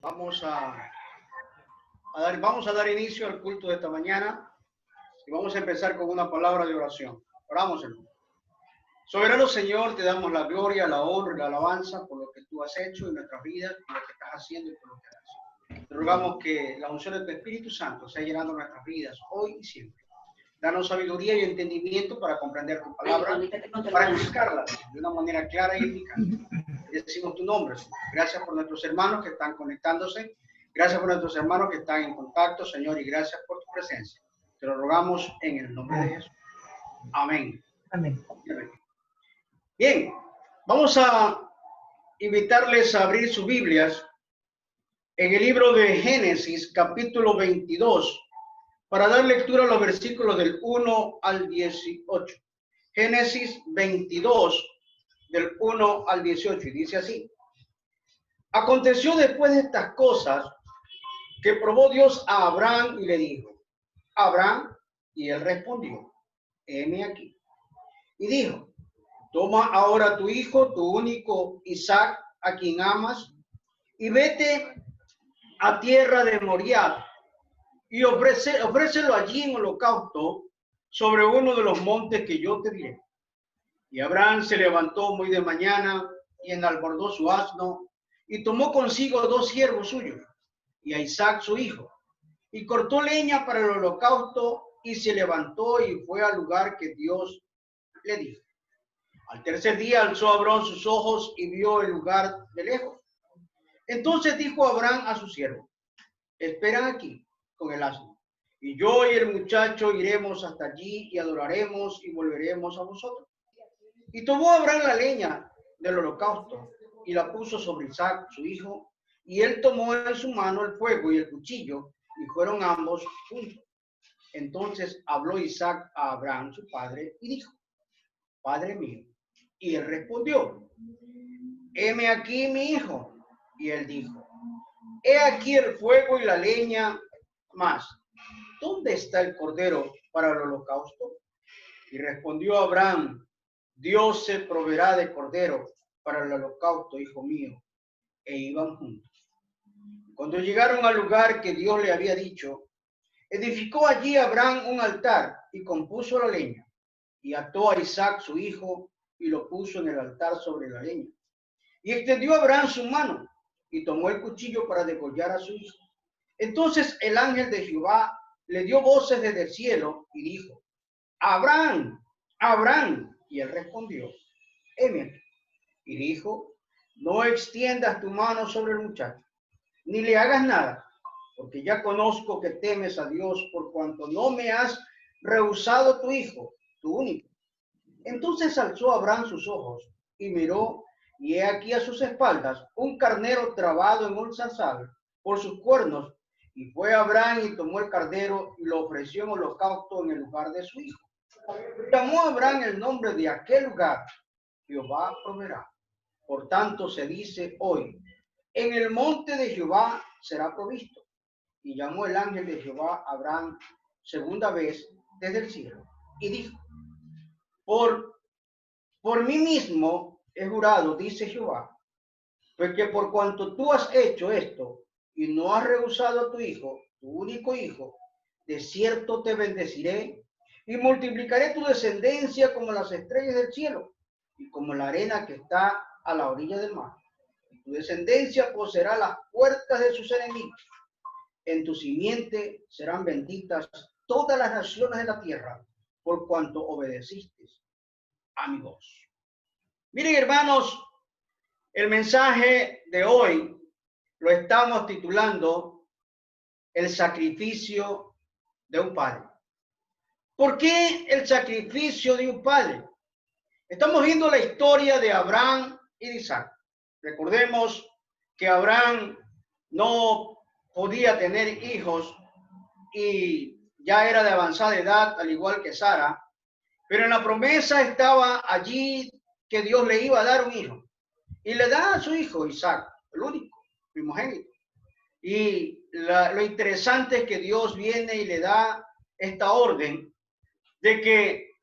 Vamos vamos a dar inicio al culto de esta mañana y vamos a empezar con una palabra de oración. Oramos, hermano. Soberano Señor, te damos la gloria, la honra y la alabanza por lo que tú has hecho en nuestras vidas, por lo que estás haciendo y por lo que harás. Te rogamos que la unción de tu Espíritu Santo sea llenando nuestras vidas hoy y siempre. Danos sabiduría y entendimiento para comprender tu palabra, para explicarla de una manera clara y eficaz. Decimos tu nombre, Señor. Gracias por nuestros hermanos que están conectándose. Gracias por nuestros hermanos que están en contacto, Señor, y gracias por tu presencia. Te lo rogamos en el nombre de Jesús. Amén. Amén. Bien, vamos a invitarles a abrir sus Biblias en el libro de Génesis, capítulo 22, para dar lectura a los versículos del 1 al 18. Génesis 22, del 1 al 18, y dice así: Aconteció después de estas cosas que probó Dios a Abraham y le dijo: Abraham, y él respondió: heme aquí. Y dijo: toma ahora tu hijo, tu único Isaac, a quien amas, y vete a tierra de Moriah, y ofrécelo allí en holocausto sobre uno de los montes que yo te diré. Y Abraham se levantó muy de mañana y enalbordó su asno, y tomó consigo 2 siervos suyos, y a Isaac su hijo, y cortó leña para el holocausto, y se levantó y fue al lugar que Dios le dijo. Al tercer día alzó Abraham sus ojos y vio el lugar de lejos. Entonces dijo Abraham a su siervo: espera aquí con el asno, y yo y el muchacho iremos hasta allí y adoraremos y volveremos a vosotros. Y tomó Abraham la leña del holocausto y la puso sobre Isaac, su hijo, y él tomó en su mano el fuego y el cuchillo, y fueron ambos juntos. Entonces habló Isaac a Abraham, su padre, y dijo: Padre mío. Y él respondió: heme aquí, mi hijo. Y él dijo: he aquí el fuego y la leña, mas ¿dónde está el cordero para el holocausto? Y respondió Abraham: Dios se proveerá de cordero para el holocausto, hijo mío. E iban juntos. Cuando llegaron al lugar que Dios le había dicho, edificó allí Abraham un altar y compuso la leña, y ató a Isaac su hijo y lo puso en el altar sobre la leña. Y extendió Abraham su mano y tomó el cuchillo para degollar a su hijo. Entonces el ángel de Jehová le dio voces desde el cielo y dijo: Abraham, Abraham. Y él respondió: heme aquí. Y dijo: no extiendas tu mano sobre el muchacho, ni le hagas nada, porque ya conozco que temes a Dios, por cuanto no me has rehusado tu hijo, tu único. Entonces alzó Abraham sus ojos y miró, y he aquí a sus espaldas un carnero trabado en un zarzal por sus cuernos. Y fue Abraham y tomó el carnero y lo ofreció en holocausto en el lugar de su hijo. Llamó a Abraham el nombre de aquel lugar: Jehová proveerá. Por tanto se dice hoy: en el monte de Jehová será provisto. Y llamó el ángel de Jehová a Abraham segunda vez desde el cielo y dijo: por mí mismo he jurado, dice Jehová, pues que por cuanto tú has hecho esto y no has rehusado a tu hijo, tu único hijo, de cierto te bendeciré y multiplicaré tu descendencia como las estrellas del cielo y como la arena que está a la orilla del mar. Y tu descendencia poseerá las puertas de sus enemigos. En tu simiente serán benditas todas las naciones de la tierra, por cuanto obedeciste a mi voz. Miren, hermanos, el mensaje de hoy lo estamos titulando El sacrificio de un padre. ¿Por qué el sacrificio de un padre? Estamos viendo la historia de Abraham y de Isaac. Recordemos que Abraham no podía tener hijos y ya era de avanzada edad, al igual que Sara, pero en la promesa estaba allí que Dios le iba a dar un hijo. Y le da a su hijo Isaac, el único, primogénito. Y lo interesante es que Dios viene y le da esta orden de que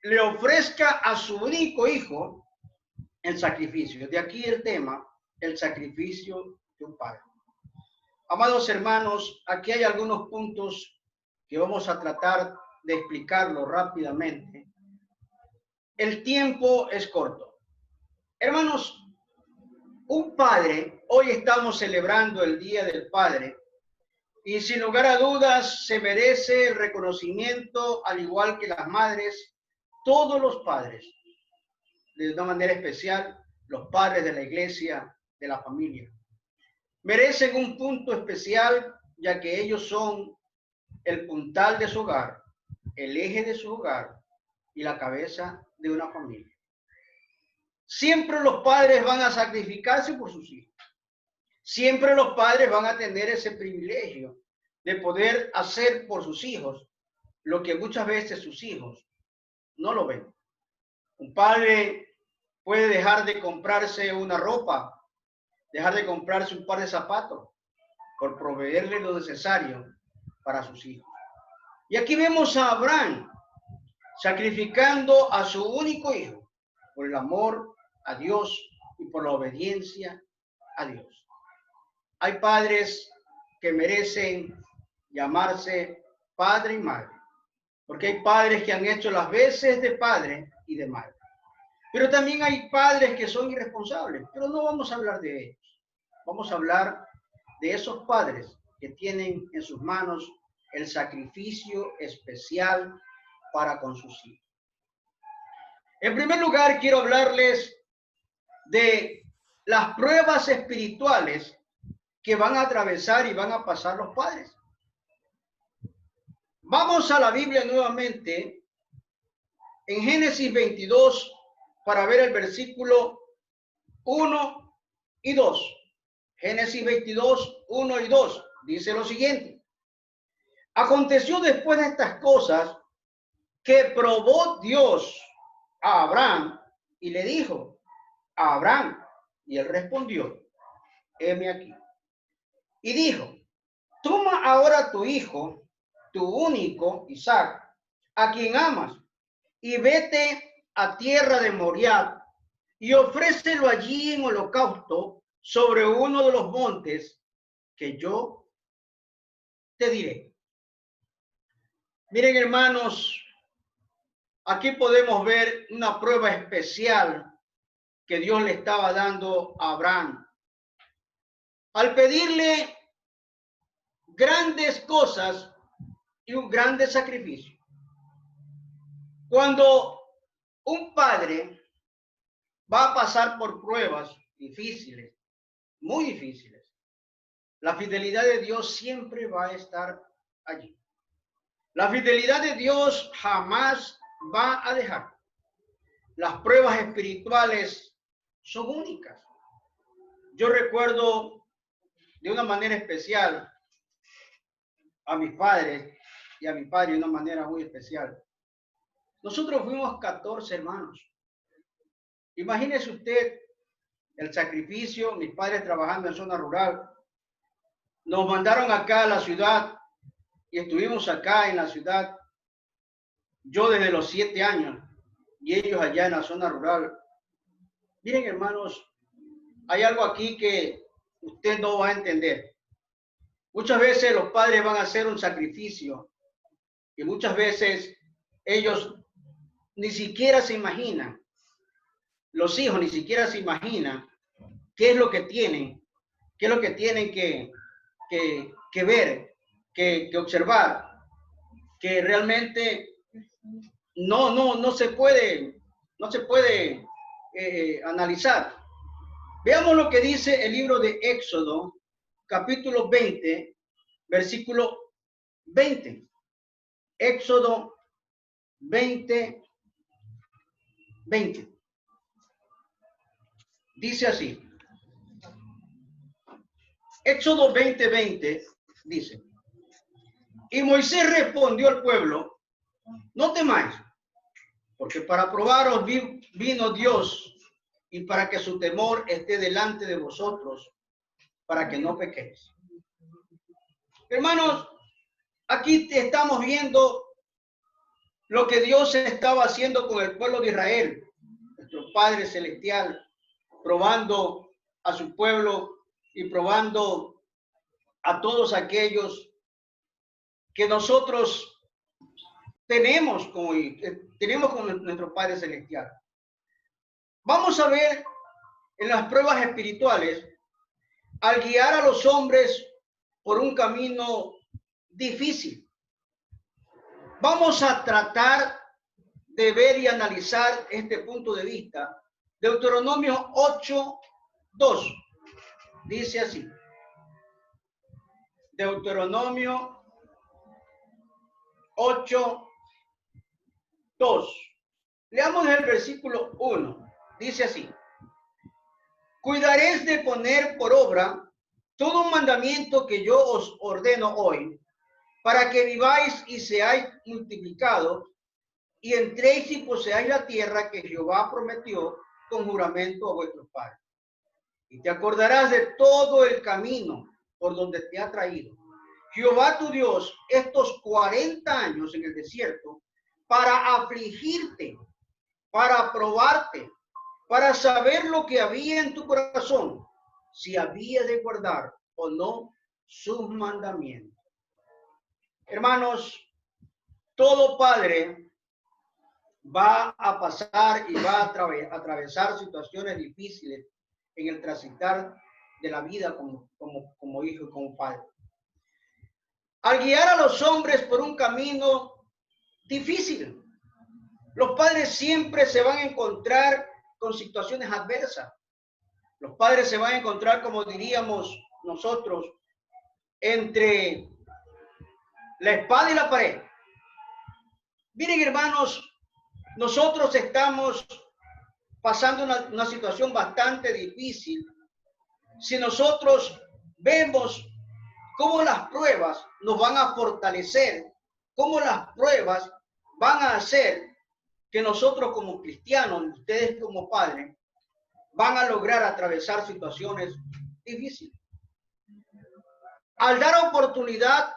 le ofrezca a su único hijo el sacrificio. De aquí el tema, el sacrificio de un padre. Amados hermanos, aquí hay algunos puntos que vamos a tratar de explicarlo rápidamente. El tiempo es corto. Hermanos, un padre, hoy estamos celebrando el Día del Padre, y sin lugar a dudas se merece el reconocimiento, al igual que las madres, todos los padres, de una manera especial, los padres de la iglesia, de la familia. Merecen un punto especial, ya que ellos son el puntal de su hogar, el eje de su hogar y la cabeza de una familia. Siempre los padres van a sacrificarse por sus hijos. Siempre los padres van a tener ese privilegio de poder hacer por sus hijos lo que muchas veces sus hijos no lo ven. Un padre puede dejar de comprarse una ropa, dejar de comprarse un par de zapatos por proveerle lo necesario para sus hijos. Y aquí vemos a Abraham sacrificando a su único hijo por el amor a Dios y por la obediencia a Dios. Hay padres que merecen llamarse padre y madre, porque hay padres que han hecho las veces de padre y de madre. Pero también hay padres que son irresponsables, pero no vamos a hablar de ellos. Vamos a hablar de esos padres que tienen en sus manos el sacrificio especial para con sus hijos. En primer lugar, quiero hablarles de las pruebas espirituales que van a atravesar y van a pasar los padres. Vamos a la Biblia nuevamente en Génesis 22 para ver el versículo 1 y 2. Génesis 22, 1 y 2 dice lo siguiente. Aconteció después de estas cosas que probó Dios a Abraham y le dijo, a Abraham, y él respondió, heme aquí. Y dijo, toma ahora tu hijo, tu único, Isaac, a quien amas, y vete a tierra de Moriah, y ofrécelo allí en holocausto sobre uno de los montes que yo te diré. Miren, hermanos, aquí podemos ver una prueba especial que Dios le estaba dando a Abraham. Al pedirle grandes cosas y un grande sacrificio. Cuando un padre va a pasar por pruebas difíciles, muy difíciles, la fidelidad de Dios siempre va a estar allí. La fidelidad de Dios jamás va a dejar. Las pruebas espirituales son únicas. Yo recuerdo de una manera especial a mis padres y a mi padre de una manera muy especial. Nosotros fuimos 14 hermanos. Imagínese usted el sacrificio, mis padres trabajando en zona rural. Nos mandaron acá a la ciudad y estuvimos acá en la ciudad. Yo desde los 7 años y ellos allá en la zona rural. Miren, hermanos, hay algo aquí que usted no va a entender. Muchas veces los padres van a hacer un sacrificio y muchas veces ellos ni siquiera se imaginan, los hijos ni siquiera se imaginan qué es lo que tienen, qué es lo que tienen que ver, que observar, que realmente no se puede analizar. Veamos lo que dice el libro de Éxodo, capítulo 20, versículo 20. Éxodo 20, 20. Dice así. Éxodo 20, 20 dice. Y Moisés respondió al pueblo, no temáis, porque para probaros vino Dios y para que su temor esté delante de vosotros, para que no pequéis. Hermanos, aquí estamos viendo lo que Dios estaba haciendo con el pueblo de Israel, nuestro Padre Celestial, probando a su pueblo y probando a todos aquellos que nosotros tenemos con nuestro Padre Celestial. Vamos a ver en las pruebas espirituales, al guiar a los hombres por un camino difícil. Vamos a tratar de ver y analizar este punto de vista. Deuteronomio 8:2 dice así. Deuteronomio 8:2. Leamos el versículo 1. Dice así: cuidaréis de poner por obra todo un mandamiento que yo os ordeno hoy, para que viváis y seáis multiplicados, y entréis y poseáis la tierra que Jehová prometió con juramento a vuestros padres. Y te acordarás de todo el camino por donde te ha traído Jehová tu Dios estos 40 años en el desierto, para afligirte, para probarte, para saber lo que había en tu corazón, si había de guardar o no sus mandamientos. Hermanos, todo padre va a pasar y va a atravesar situaciones difíciles en el transitar de la vida como hijo y como padre. Al guiar a los hombres por un camino difícil, los padres siempre se van a encontrar con situaciones adversas. Los padres se van a encontrar, como diríamos nosotros, entre la espada y la pared. Miren, hermanos, nosotros estamos pasando una situación bastante difícil. Si nosotros vemos cómo las pruebas nos van a fortalecer, cómo las pruebas van a hacer que nosotros como cristianos, ustedes como padres, van a lograr atravesar situaciones difíciles. Al dar oportunidad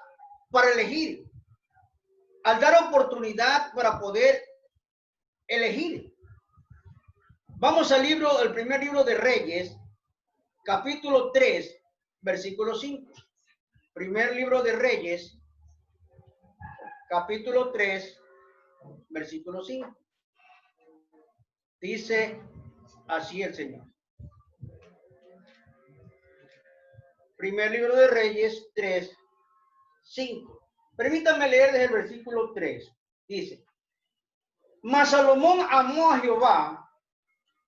para elegir, al dar oportunidad para poder elegir. Vamos al el primer libro de Reyes, capítulo 3, versículo 5. Primer libro de Reyes, capítulo 3, versículo 5. Dice así el Señor. Primer libro de Reyes 3, 5. Permítanme leer desde el versículo 3. Dice: mas Salomón amó a Jehová,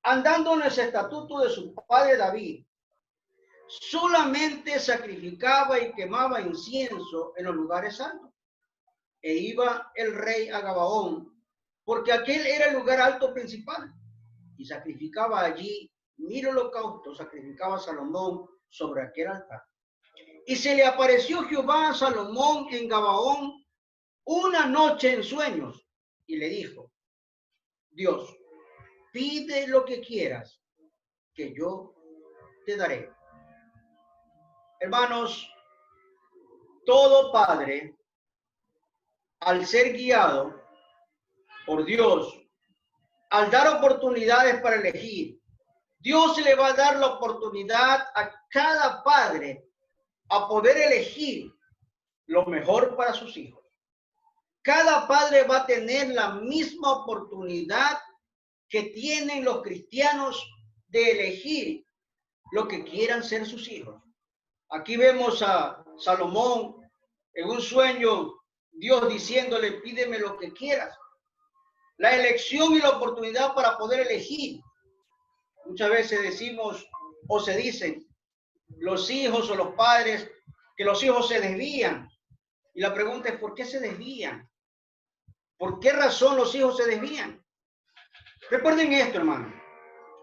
andando en los estatutos de su padre David. Solamente sacrificaba y quemaba incienso en los lugares santos. E iba el rey a Gabaón, porque aquel era el lugar alto principal, y sacrificaba allí 1000 holocaustos, sacrificaba a Salomón sobre aquel altar. Y se le apareció Jehová a Salomón en Gabaón una noche en sueños, y le dijo: Dios, pide lo que quieras, que yo te daré. Hermanos, todo padre, al ser guiado por Dios, al dar oportunidades para elegir, Dios le va a dar la oportunidad a cada padre a poder elegir lo mejor para sus hijos. Cada padre va a tener la misma oportunidad que tienen los cristianos de elegir lo que quieran ser sus hijos. Aquí vemos a Salomón en un sueño, Dios diciéndole: pídeme lo que quieras. La elección y la oportunidad para poder elegir. Muchas veces decimos o se dicen los hijos o los padres que los hijos se desvían. Y la pregunta es: ¿por qué se desvían? ¿Por qué razón los hijos se desvían? Recuerden esto, hermano,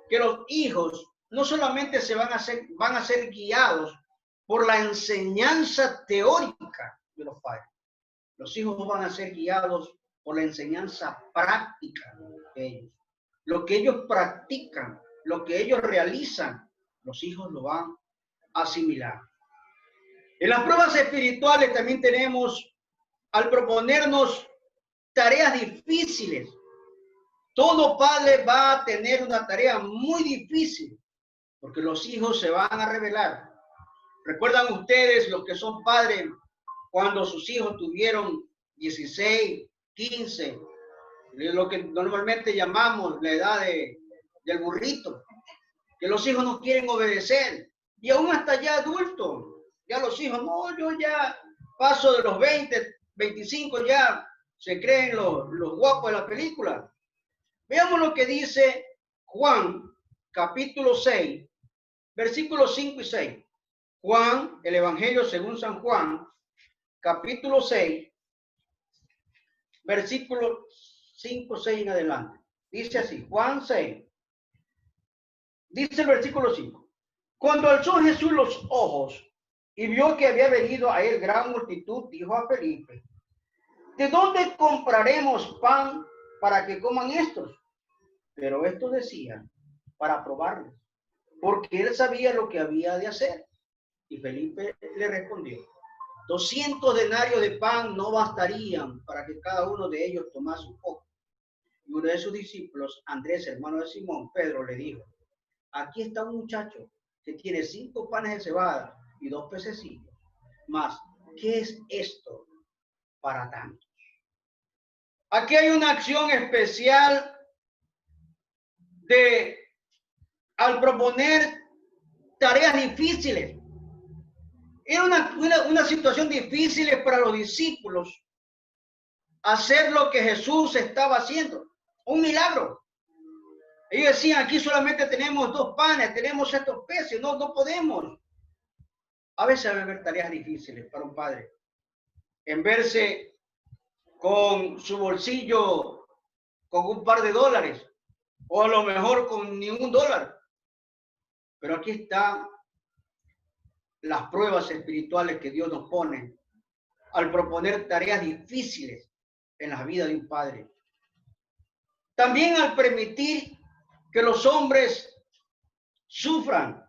que los hijos no solamente van a ser guiados por la enseñanza teórica de los padres. Los hijos van a ser guiados por la enseñanza práctica de ellos. Lo que ellos practican, lo que ellos realizan, los hijos lo van a asimilar. En las pruebas espirituales también tenemos, al proponernos tareas difíciles, todo padre va a tener una tarea muy difícil, porque los hijos se van a rebelar. ¿Recuerdan ustedes, los que son padres, cuando sus hijos tuvieron 16, 15, lo que normalmente llamamos la edad del burrito, que los hijos no quieren obedecer, y aún hasta ya adultos, ya los hijos, no, yo ya paso de los 20, 25, ya se creen los guapos de la película? Veamos lo que dice Juan, capítulo 6, versículos 5 y 6. Juan, el Evangelio según San Juan, capítulo 6, versículos 5, 6 en adelante. Dice así, Juan 6, dice el versículo 5. Cuando alzó Jesús los ojos y vio que había venido a él gran multitud, dijo a Felipe, ¿de dónde compraremos pan para que coman estos? Pero esto decía para probarles, porque él sabía lo que había de hacer. Y Felipe le respondió, 200 denarios de pan no bastarían para que cada uno de ellos tomase un poco. Y uno de sus discípulos, Andrés, hermano de Simón, Pedro, le dijo, aquí está un muchacho que tiene 5 panes de cebada y 2 pececillos. Mas, ¿qué es esto para tantos? Aquí hay una acción especial al proponer tareas difíciles. Era una situación difícil para los discípulos hacer lo que Jesús estaba haciendo. Un milagro. Ellos decían, aquí solamente tenemos 2 panes, tenemos estos peces, no podemos. A veces va a haber tareas difíciles para un padre. En verse con su bolsillo con un par de dólares, o a lo mejor con ni $1. Pero aquí están las pruebas espirituales que Dios nos pone al proponer tareas difíciles en la vida de un padre. También al permitir que los hombres sufran.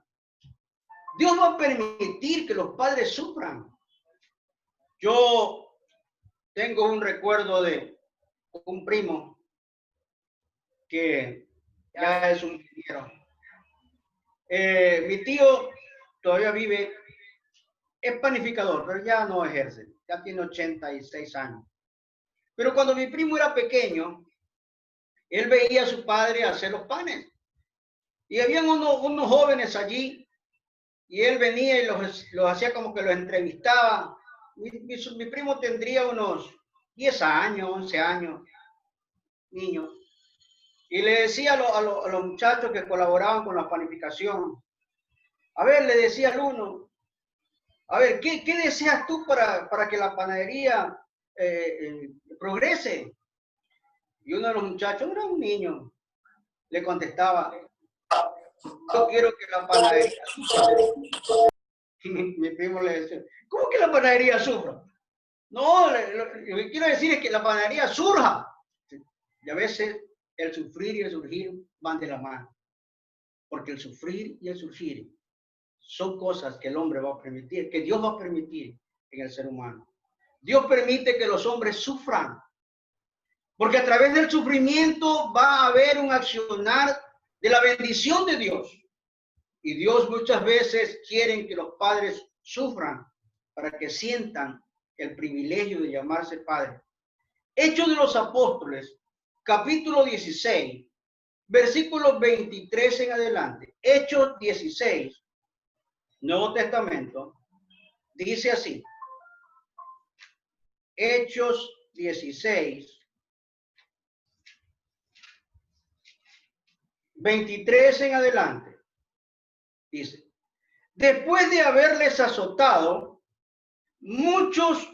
Dios va a permitir que los padres sufran. Yo tengo un recuerdo de un primo que ya es un ingeniero. Mi tío todavía vive, es panificador, pero ya no ejerce, ya tiene 86 años. Pero cuando mi primo era pequeño, él veía a su padre hacer los panes. Y habían unos jóvenes allí, y él venía y los hacía como que los entrevistaba. Mi primo tendría unos 10 años, 11 años, niño. Y le decía a los muchachos que colaboraban con la panificación, a ver, le decía al uno, a ver, ¿qué deseas tú para que la panadería progrese? Y uno de los muchachos, era un niño, le contestaba, yo quiero que la panadería sufra. Y mi primo le decía, ¿cómo que la panadería sufra? No, lo que quiero decir es que la panadería surja. Y a veces el sufrir y el surgir van de la mano. Porque el sufrir y el surgir son cosas que el hombre va a permitir, que Dios va a permitir en el ser humano. Dios permite que los hombres sufran. Porque a través del sufrimiento va a haber un accionar de la bendición de Dios. Y Dios muchas veces quiere que los padres sufran para que sientan el privilegio de llamarse padre. Hechos de los Apóstoles, capítulo 16, versículos 23 en adelante. Hechos 16, Nuevo Testamento, dice así. Hechos 16, 23 en adelante. Dice, después de haberles azotado, muchos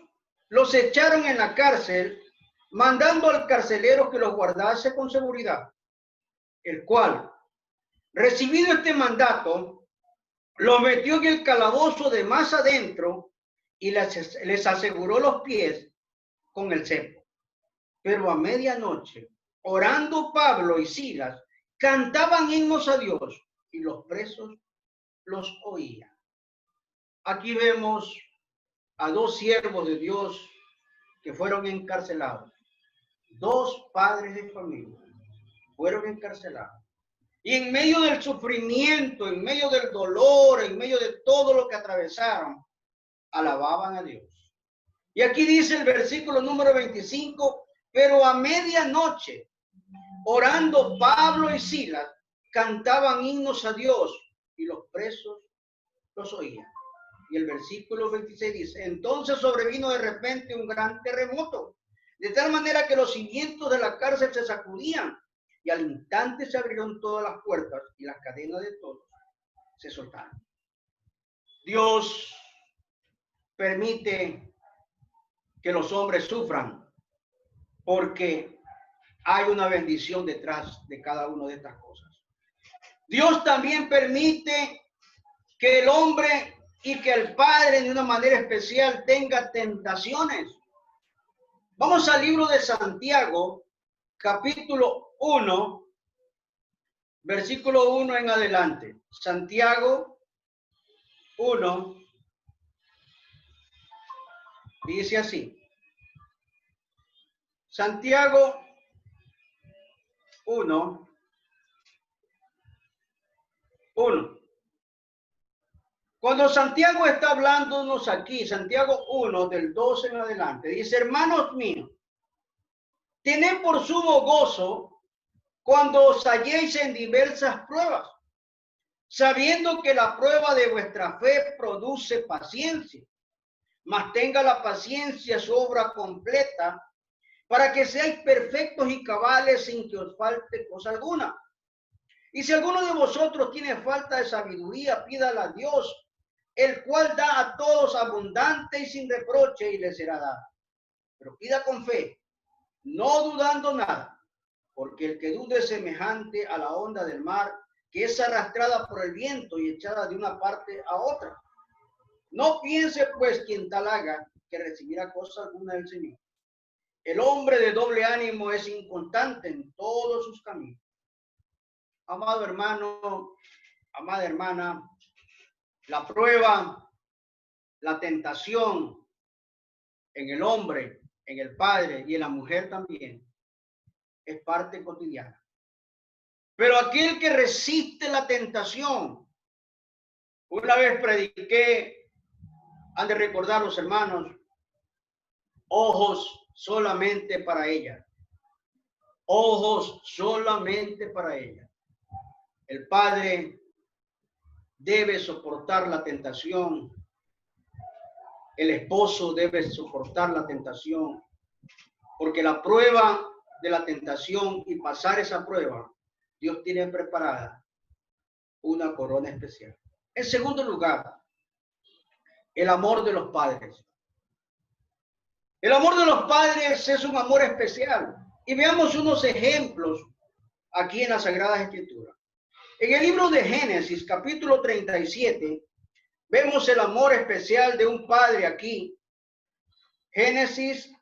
los echaron en la cárcel, mandando al carcelero que los guardase con seguridad, el cual, recibido este mandato, los metió en el calabozo de más adentro y les aseguró los pies con el cepo. Pero a medianoche, orando Pablo y Silas, cantaban himnos a Dios y los presos los oían. Aquí vemos a 2 siervos de Dios que fueron encarcelados. 2 padres de familia fueron encarcelados. Y en medio del sufrimiento, en medio del dolor, en medio de todo lo que atravesaron, alababan a Dios. Y aquí dice el versículo número 25, pero a medianoche, orando Pablo y Silas, cantaban himnos a Dios y los presos los oían. Y el versículo 26 dice, entonces sobrevino de repente un gran terremoto, de tal manera que los cimientos de la cárcel se sacudían y al instante se abrieron todas las puertas y las cadenas de todos se soltaron. Dios permite que los hombres sufran porque hay una bendición detrás de cada una de estas cosas. Dios también permite que el hombre y que el padre de una manera especial tenga tentaciones. Vamos al libro de Santiago, capítulo 1, versículo 1 en adelante. Santiago 1 dice así. Santiago 1. Cuando Santiago está hablándonos aquí, Santiago 1, del 12 en adelante, dice, hermanos míos, tened por sumo gozo cuando os halléis en diversas pruebas, sabiendo que la prueba de vuestra fe produce paciencia, mas tenga la paciencia su obra completa, para que seáis perfectos y cabales sin que os falte cosa alguna. Y si alguno de vosotros tiene falta de sabiduría, pídala a Dios, el cual da a todos abundante y sin reproche, y le será dada. Pero pida con fe, no dudando nada, porque el que dude es semejante a la onda del mar, que es arrastrada por el viento y echada de una parte a otra. No piense pues quien tal haga que recibirá cosa alguna del Señor. El hombre de doble ánimo es inconstante en todos sus caminos. Amado hermano, amada hermana, la prueba, la tentación en el hombre, en el padre y en la mujer también es parte cotidiana. Pero aquel que resiste la tentación, una vez prediqué, han de recordar los hermanos, ojos solamente para ella. Ojos solamente para ella. El padre debe soportar la tentación. El esposo debe soportar la tentación. Porque la prueba de la tentación y pasar esa prueba, Dios tiene preparada una corona especial. En segundo lugar, el amor de los padres. El amor de los padres es un amor especial. Y veamos unos ejemplos aquí en las Sagradas Escrituras. En el libro de Génesis, capítulo 37, vemos el amor especial de un padre aquí. Génesis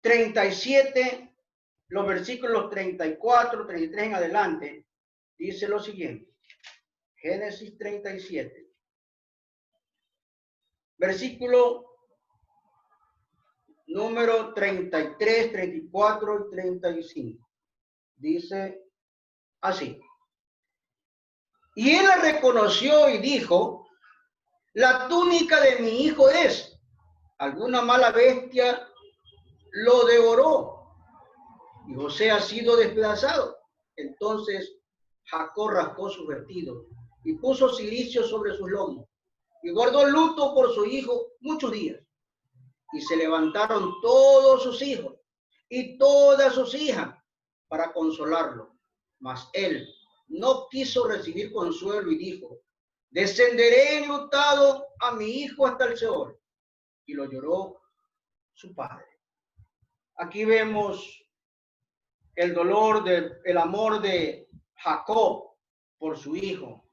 37, los versículos 34, 33 en adelante, dice lo siguiente. Génesis 37, versículo número 33, 34 y 35. Dice así. Y él la reconoció y dijo, la túnica de mi hijo es, alguna mala bestia lo devoró y José ha sido despedazado. Entonces Jacob rascó su vestido y puso cilicio sobre sus lomos y guardó luto por su hijo muchos días. Y se levantaron todos sus hijos y todas sus hijas para consolarlo. Mas él no quiso recibir consuelo y dijo, descenderé enlutado a mi hijo hasta el Seol. Y lo lloró su padre. Aquí vemos el dolor, el amor de Jacob por su hijo,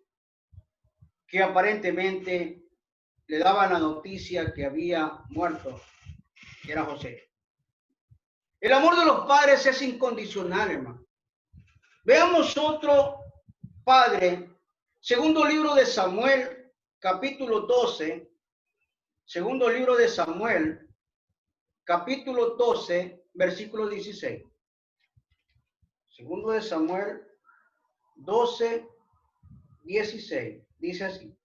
que aparentemente le daba la noticia que había muerto, que era José. El amor de los padres es incondicional, hermano. Veamos otro padre, segundo libro de Samuel, capítulo 12, segundo libro de Samuel, capítulo 12, versículo 16. Segundo de Samuel 12:16. Dice así.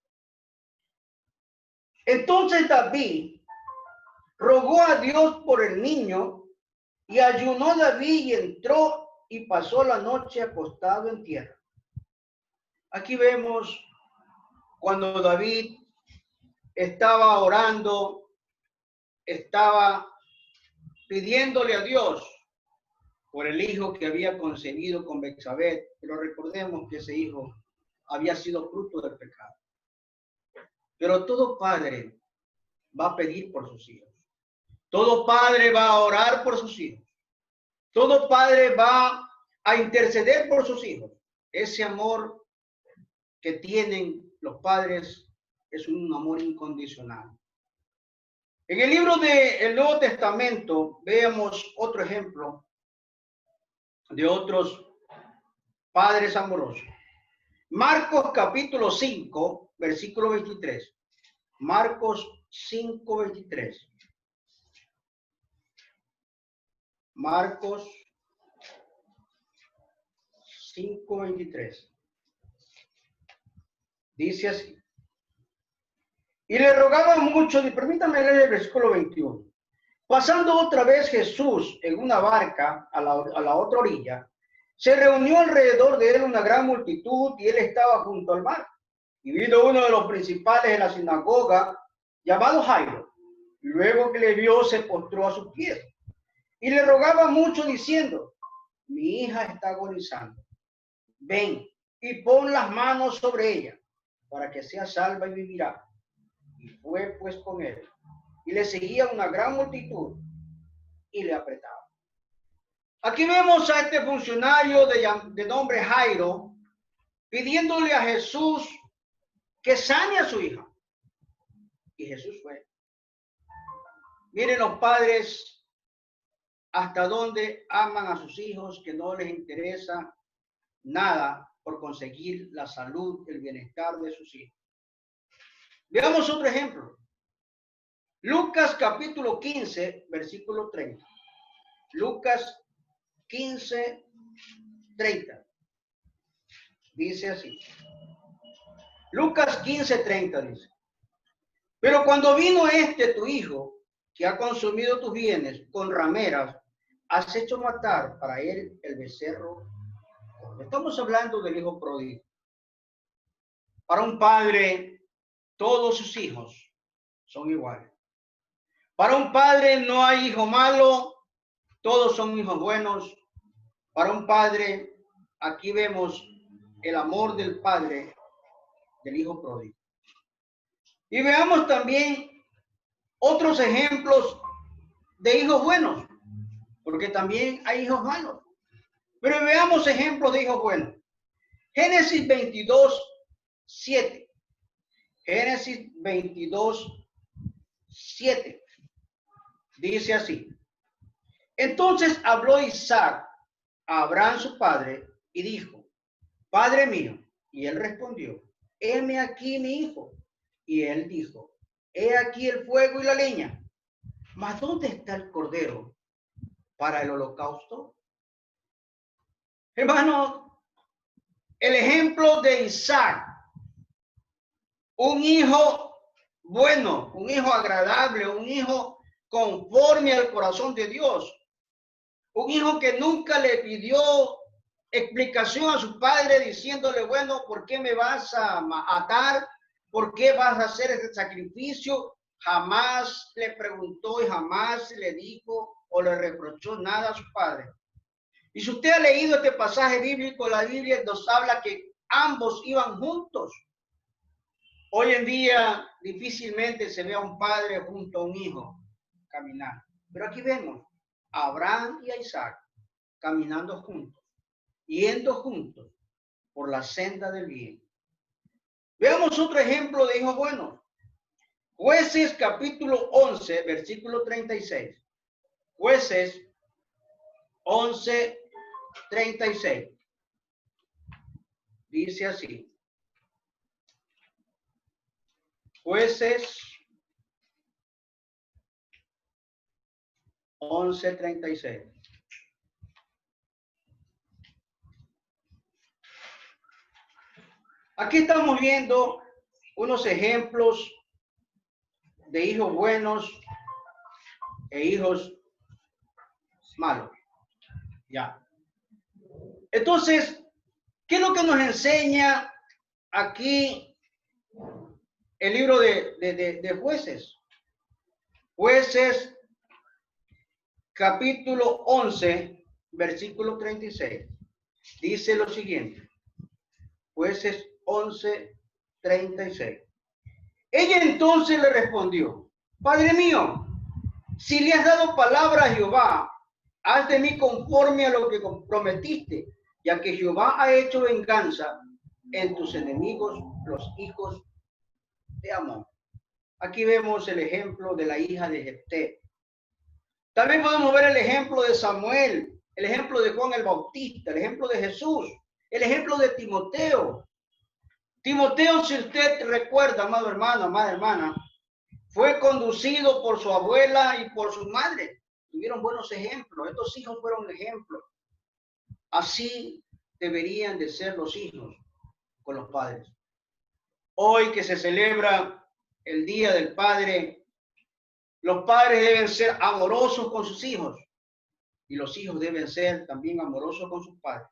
Entonces David rogó a Dios por el niño y ayunó David y entró y pasó la noche acostado en tierra. Aquí vemos cuando David estaba orando, estaba pidiéndole a Dios por el hijo que había concebido con Betsabé, pero recordemos que ese hijo había sido fruto del pecado. Pero todo padre va a pedir por sus hijos. Todo padre va a orar por sus hijos. Todo padre va a interceder por sus hijos. Ese amor que tienen los padres es un amor incondicional. En el libro del Nuevo Testamento veamos otro ejemplo de otros padres amorosos. Marcos capítulo 5, versículo 23. Marcos 5, 23. Marcos 5, 23. Dice así. Y le rogaba mucho, y permítame leer el versículo 21. Pasando otra vez Jesús en una barca a la otra orilla, se reunió alrededor de él una gran multitud y él estaba junto al mar. Y vino uno de los principales de la sinagoga, llamado Jairo. Y luego que le vio, se postró a sus pies. Y le rogaba mucho diciendo, mi hija está agonizando. Ven y pon las manos sobre ella, para que sea salva y vivirá. Y fue pues con él. Y le seguía una gran multitud y le apretaba. Aquí vemos a este funcionario de nombre Jairo pidiéndole a Jesús que sane a su hija. Y Jesús fue. Miren los padres hasta dónde aman a sus hijos, que no les interesa nada por conseguir la salud, el bienestar de sus hijos. Veamos otro ejemplo. Lucas capítulo 15, versículo 30. Lucas 15, 30. Dice así. Lucas 15, 30 dice. Pero cuando vino tu hijo, que ha consumido tus bienes con rameras, has hecho matar para él el becerro. Estamos hablando del hijo pródigo. Para un padre, todos sus hijos son iguales. Para un padre no hay hijo malo, todos son hijos buenos. Para un padre, aquí vemos el amor del padre del hijo pródigo. Y veamos también otros ejemplos de hijos buenos, porque también hay hijos malos. Pero veamos ejemplos de hijos buenos. Génesis 22, 7. Génesis 22, 7. Dice así. Entonces habló Isaac a Abraham su padre y dijo, Padre mío. Y él respondió, heme aquí mi hijo. Y él dijo, he aquí el fuego y la leña. Mas ¿dónde está el cordero para el holocausto? Hermano, el ejemplo de Isaac, un hijo bueno, un hijo agradable, un hijo conforme al corazón de Dios, un hijo que nunca le pidió explicación a su padre diciéndole, bueno, ¿por qué me vas a atar? ¿Por qué vas a hacer ese sacrificio? Jamás le preguntó y jamás le dijo o le reprochó nada a su padre. Y si usted ha leído este pasaje bíblico, la Biblia nos habla que ambos iban juntos. Hoy en día difícilmente se ve a un padre junto a un hijo caminar. Pero aquí vemos a Abraham y a Isaac caminando juntos, yendo juntos por la senda del bien. Veamos otro ejemplo de hijos buenos. Jueces capítulo 11, versículo 36. Jueces 11, 36. Dice así. Jueces 11:36. Aquí estamos viendo unos ejemplos de hijos buenos e hijos malos. Ya. Entonces, ¿qué es lo que nos enseña aquí el libro de Jueces? Jueces, capítulo 11, versículo 36. Dice lo siguiente. Jueces 11, 36. Ella entonces le respondió: Padre mío, si le has dado palabra a Jehová, haz de mí conforme a lo que prometiste, ya que Jehová ha hecho venganza en tus enemigos, los hijos de Amón. Aquí vemos el ejemplo de la hija de Jefté. También podemos ver el ejemplo de Samuel, el ejemplo de Juan el Bautista, el ejemplo de Jesús, el ejemplo de Timoteo. Timoteo, si usted recuerda, amado hermano, amada hermana, fue conducido por su abuela y por su madre. Tuvieron buenos ejemplos. Estos hijos fueron ejemplos. Así deberían de ser los hijos con los padres. Hoy que se celebra el Día del Padre, los padres deben ser amorosos con sus hijos y los hijos deben ser también amorosos con sus padres.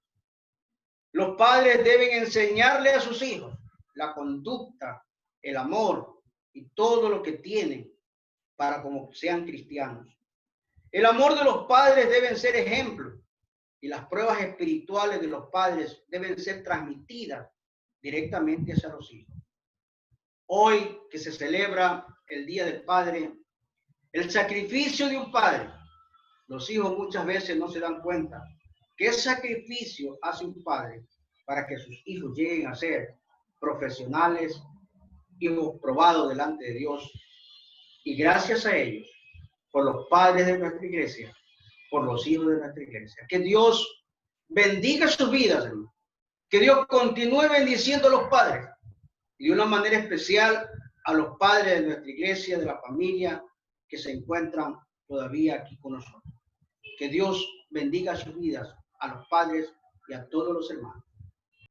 Los padres deben enseñarle a sus hijos la conducta, el amor y todo lo que tienen para como sean cristianos. El amor de los padres deben ser ejemplos y las pruebas espirituales de los padres deben ser transmitidas directamente hacia los hijos. Hoy que se celebra el Día del Padre, el sacrificio de un padre, los hijos muchas veces no se dan cuenta qué sacrificio hace un padre para que sus hijos lleguen a ser profesionales, hijos probados delante de Dios. Y gracias a ellos, por los padres de nuestra iglesia, por los hijos de nuestra iglesia. Que Dios bendiga sus vidas, hermano. Que Dios continúe bendiciendo a los padres y de una manera especial a los padres de nuestra iglesia, de la familia que se encuentran todavía aquí con nosotros. Que Dios bendiga sus vidas a los padres y a todos los hermanos.